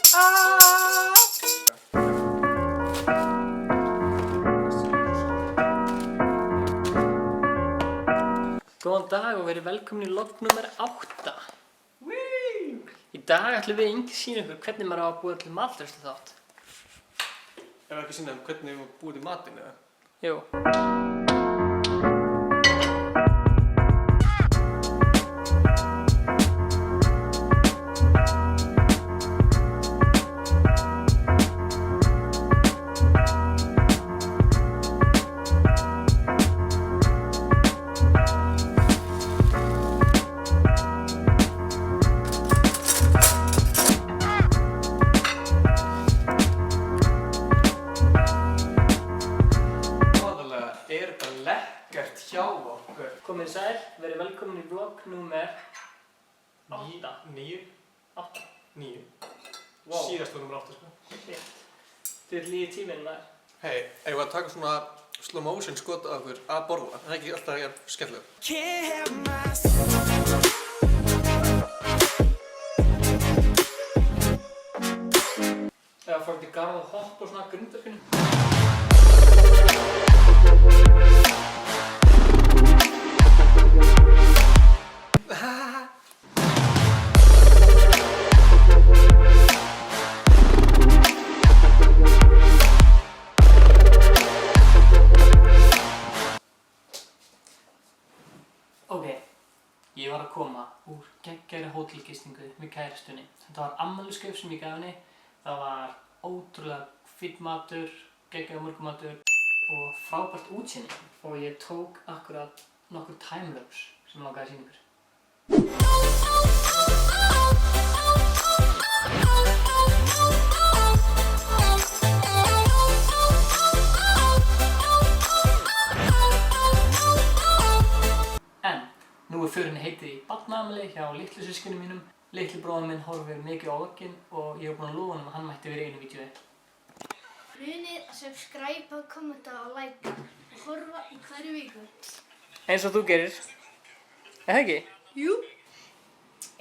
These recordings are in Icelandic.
Góðan dag og verið velkomin í vlog nummer 8. Í dag ætlum við Ingi sýna ykkur hvernig maður á að búa til matreiðslu þátt. Ef ekki sýna hvernig við búum til matinn, eða? Jú. Hjá okkur. Komið sæl, verið velkomin í vlog nummer 8. 9? 8. 9. Wow. Síðast var nummer 8, sko. Shit. Þið ert líðið tíminn maður. Hei, eigum við að taka svona slow motion skot af okkur að borða? Það er ekki alltaf skemmtilega. Eða fór til garð og hopp og svona grundverkinu. Ok, ég var að koma úr geggjaðri hótelgistingu með kærastunni. Þetta var afmælisgjöf sem ég gaf henni. Það var ótrúlega fínn matur, geggjaður morgunmatur og frábært útsýni. Og ég tók akkurat nokkur timelapse sem langaði að sýna ykkur. Nú förinni heitið í barnaafmæli hjá litlu systkinum mínum. Litli bróðir minn horfir mikið á vlogginn og ég hef búinn að lofa honum að hann mætti vera í einu vídeói. Munið að subscribe, kommenta og likea og horfa í hverju viku. Eins og þú gerir. Er það ekki? Jú.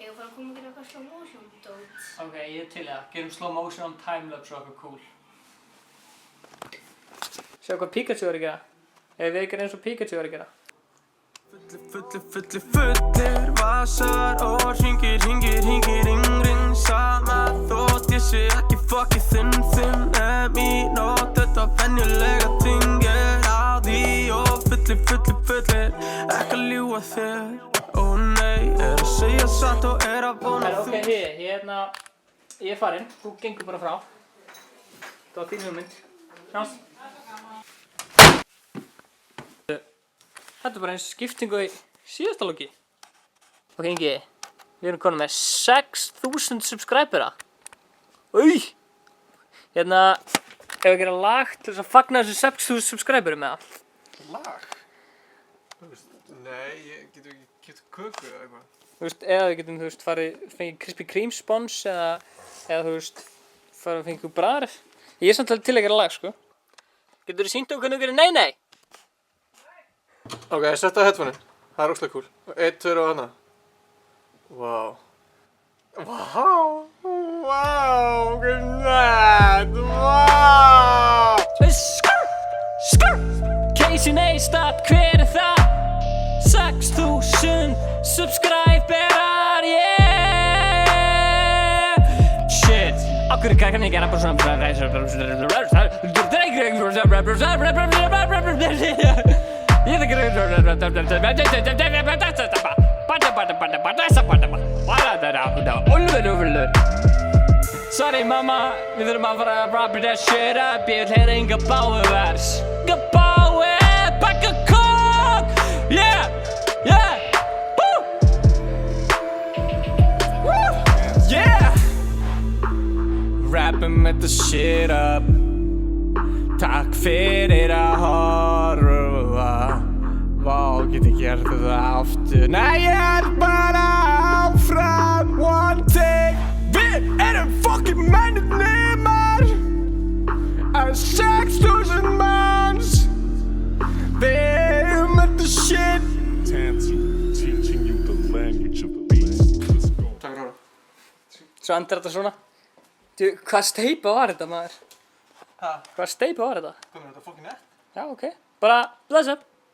Ég var að koma að gera eitthvað slow motion dót. Ok, ég er til það. Gerum slow motion og timelapse og eitthvað cool. Sjá hvað Pikachu er að gera. Ef við gerum eins og Pikachu er að gera. Fullir vasar og hringir, ring, sama þótt ég sé ekki fucking þinn í nótt, þetta venjulega ting á því og fullir, ekki að ljúga þér, ó nei, að segja satt og að vona Ok, ég er farinn, þú gengur bara frá. Það var þín hugmynd. Sjáumst. Þetta er bara eins skiptingu í síðasta vloggi. Ok, Ingi, við erum konum með 6000 subscribera. Új! Ef við gerum lag til þess að fagna þessu 6000 subscriberum með það. Lag? Nei, ég getur ekki keypt köku eða eitthvað. Þú veist, eða við getum, fengið Krispy Kreme spons eða þú veist, fengið bræðar. Ég er samt til að gera lag, sko. Getur þú sýnt okkur hvernig þú gerir nei? Ok, settu á headphone-in. Það er ógeðslega cool. 1, 2 og hana. Wow. Wow, hvernig wow. Skrr! Casey Neistat, hver er það? 6000 subscriberar, yeah! Shit! Akkur kann ég gera bara svona Ég er ekki Sorry mamma, við þurfum að fara að wrap that shit up. Ég vil heyra Inga Báir vers. Inga Báir, pakka kók, yeah, yeah, woo, woo, yeah. Rappum þetta shit up. Takk fyrir að horfa. Vá, get ég gert þetta aftur? Nei, ég er bara áfram. One take. Við erum fucking mennirnir að 6000 manns. Við erum þetta shit. Teaching you the language of beats. Takk fyrir. Svo endur þetta svona. Du, hvað steypa var þetta maður? Ha, Hvað steypa var þetta? komið þetta fokkin nett? Já, ok. Bara, bless up.